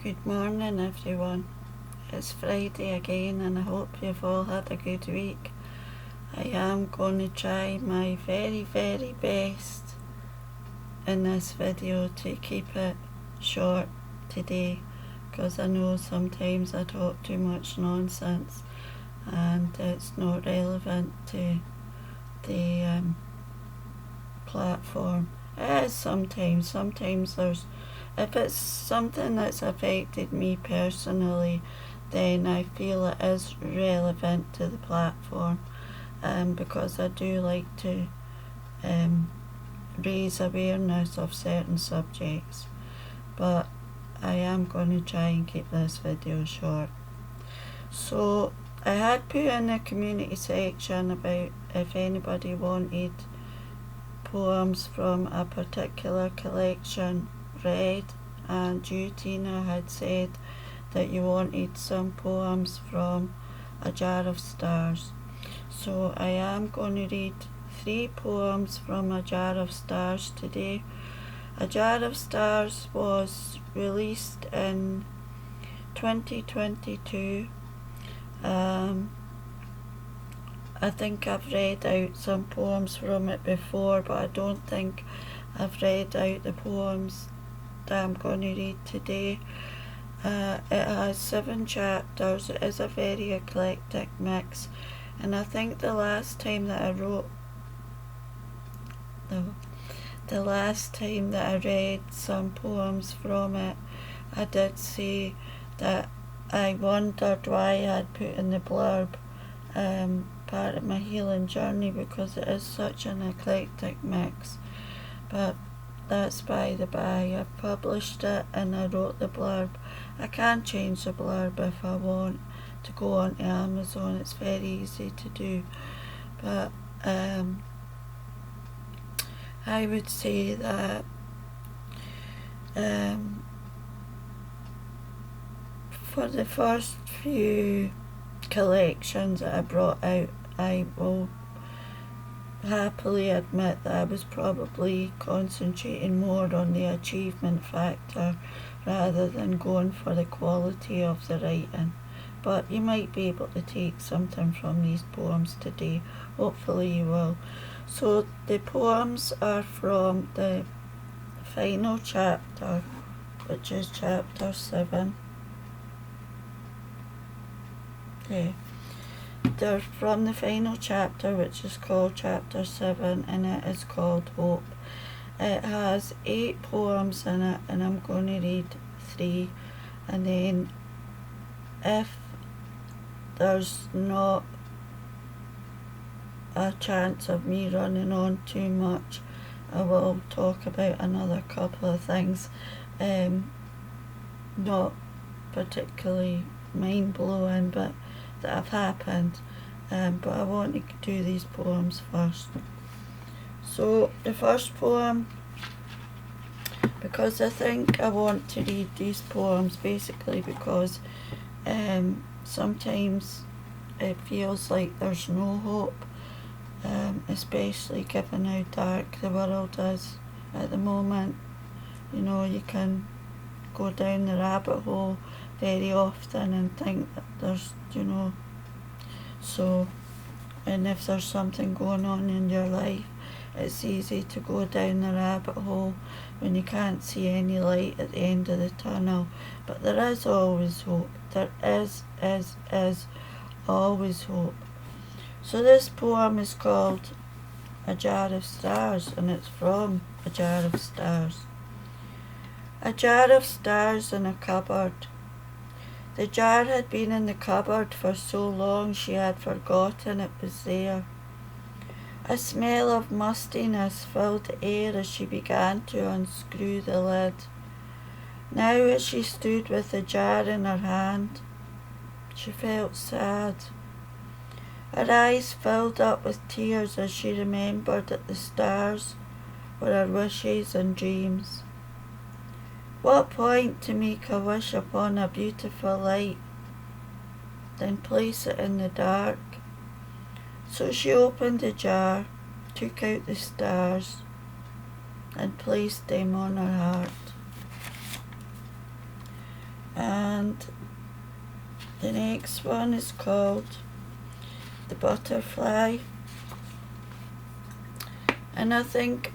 Good morning everyone. It's Friday again and I hope you've all had a good week. I am going to try my very best in this video to keep it short today, because I know sometimes I talk too much nonsense and it's not relevant to the platform. It is sometimes there's, if it's something that's affected me personally, then I feel it is relevant to the platform, because I do like to raise awareness of certain subjects. But I am going to try and keep this video short. So I had put in the community section about if anybody wanted poems from a particular collection read, and you, Tina, had said that you wanted some poems from A Jar of Stars. So I am going to read 3 poems from A Jar of Stars today. A Jar of Stars was released in 2022. I think I've read out some poems from it before, but I don't think I've read out the poems that I'm going to read today. It has 7 chapters. It is a very eclectic mix, and I think the last time that I read some poems from it, I did say that I wondered why I had put in the blurb part of my healing journey, because it is such an eclectic mix. But that's by the by. I've published it and I wrote the blurb. I can change the blurb if I want to go on to Amazon. It's very easy to do. But I would say that for the first few collections that I brought out, I will happily admit that I was probably concentrating more on the achievement factor rather than going for the quality of the writing. But you might be able to take something from these poems today. Hopefully you will. So the poems are from the final chapter, which is chapter 7. Okay. They're from the final chapter, which is called chapter 7, and it is called Hope. It has 8 poems in it, and I'm going to read 3, and then if there's not a chance of me running on too much, I will talk about another couple of things, not particularly mind-blowing, but that have happened, but I want to do these poems first. So the first poem, because I think I want to read these poems basically because sometimes it feels like there's no hope, especially given how dark the world is at the moment. You know, you can go down the rabbit hole very often and think that there's, you know, so, and if there's something going on in your life, it's easy to go down the rabbit hole when you can't see any light at the end of the tunnel. But there is always hope. There is always hope. So this poem is called A Jar of Stars, and it's from A Jar of Stars. A jar of stars in a cupboard. The jar had been in the cupboard for so long she had forgotten it was there. A smell of mustiness filled the air as she began to unscrew the lid. Now as she stood with the jar in her hand, she felt sad. Her eyes filled up with tears as she remembered that the stars were her wishes and dreams. What point to make a wish upon a beautiful light, then place it in the dark? So she opened the jar, took out the stars, and placed them on her heart. And the next one is called The Butterfly. And I think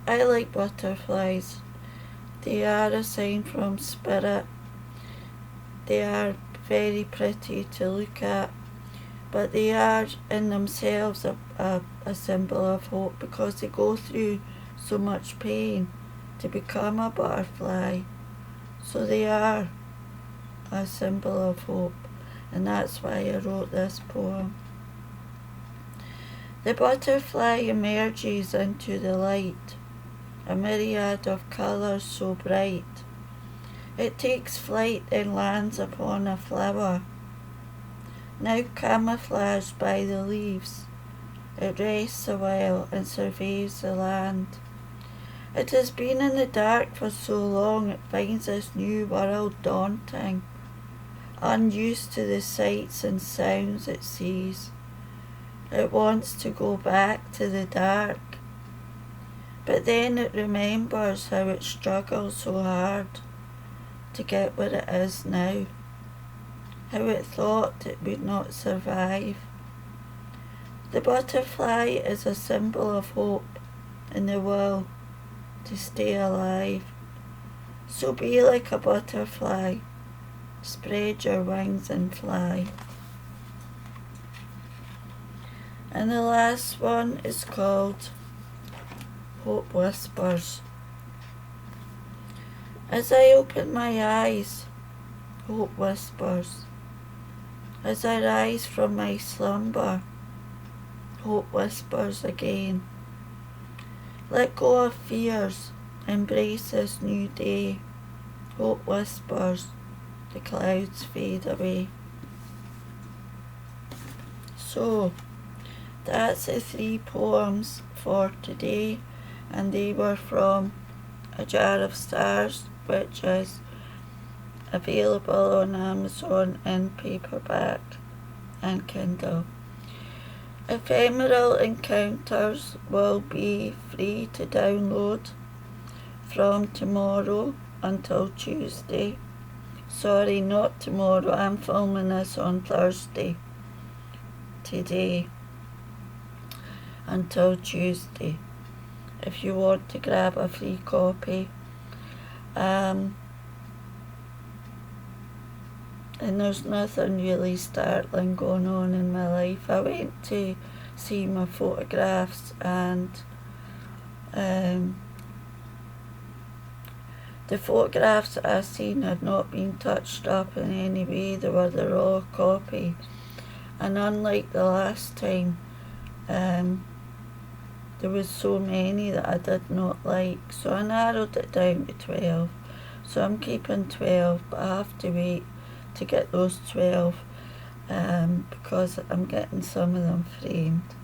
I like butterflies. They are a sign from spirit. They are very pretty to look at, but they are in themselves a symbol of hope, because they go through so much pain to become a butterfly. So they are a symbol of hope, and that's why I wrote this poem. The butterfly emerges into the light, a myriad of colours so bright. It takes flight and lands upon a flower, now camouflaged by the leaves. It rests a while and surveys the land. It has been in the dark for so long it finds this new world daunting, unused to the sights and sounds it sees. It wants to go back to the dark, but then it remembers how it struggled so hard to get where it is now, how it thought it would not survive. The butterfly is a symbol of hope and the will to stay alive. So be like a butterfly, spread your wings and fly. And the last one is called Hope Whispers. As I open my eyes, hope whispers. As I rise from my slumber, hope whispers again. Let go of fears, embrace this new day. Hope whispers, the clouds fade away. So, that's the 3 poems for today, and they were from A Jar of Stars, which is available on Amazon in paperback and Kindle. Ephemeral encounters will be free to download from tomorrow until Tuesday. Sorry, not tomorrow, I'm filming this on Thursday. Today. Until Tuesday, if you want to grab a free copy. And there's nothing really startling going on in my life. I went to see my photographs, and the photographs that I seen had not been touched up in any way. They were the raw copy, and unlike the last time, there was so many that I did not like, so I narrowed it down to 12. So I'm keeping 12, but I have to wait to get those 12 because I'm getting some of them framed.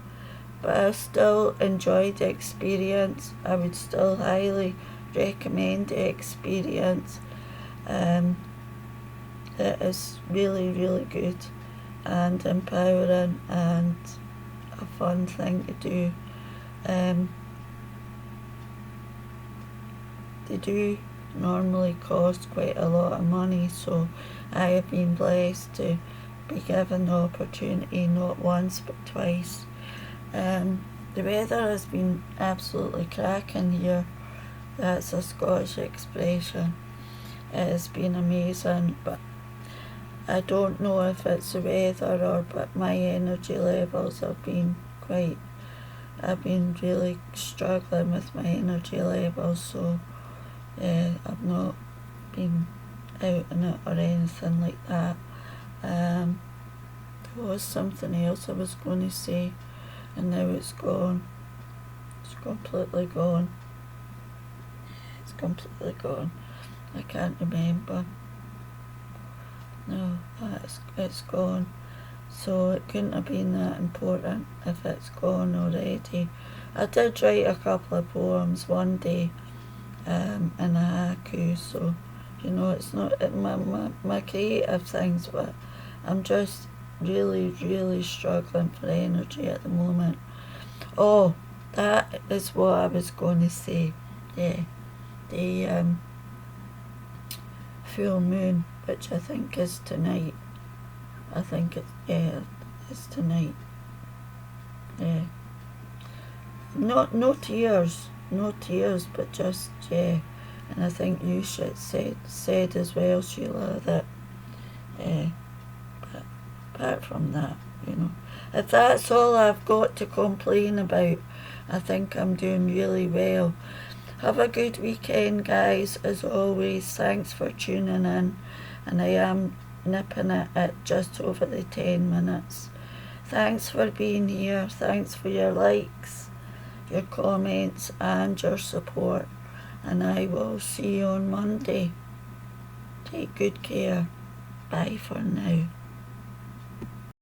But I still enjoyed the experience. I would still highly recommend the experience. It is really, really good and empowering and a fun thing to do. They do normally cost quite a lot of money, so I have been blessed to be given the opportunity not once but twice. The weather has been absolutely cracking here. That's a Scottish expression. It has been amazing, but I don't know if it's the weather but my energy levels have been I've been really struggling with my energy levels, so I've not been out in it or anything like that. There was something else I was going to say, and now it's gone. It's completely gone. It's completely gone. I can't remember. No, it's gone. So it couldn't have been that important if it's gone already. I did write a couple of poems one day in a haiku, so it's not my creative things, but I'm just really, really struggling for energy at the moment. Oh, that is what I was going to say. Yeah, the full moon, which I think is tonight. I think it's tonight. Yeah. No tears, but just, yeah. And I think you said as well, Sheila, that but apart from that, if that's all I've got to complain about, I think I'm doing really well. Have a good weekend, guys. As always, thanks for tuning in, and I am nipping it at just over the 10 minutes. Thanks for being here. Thanks for your likes, your comments, and your support. And I will see you on Monday. Take good care. Bye for now.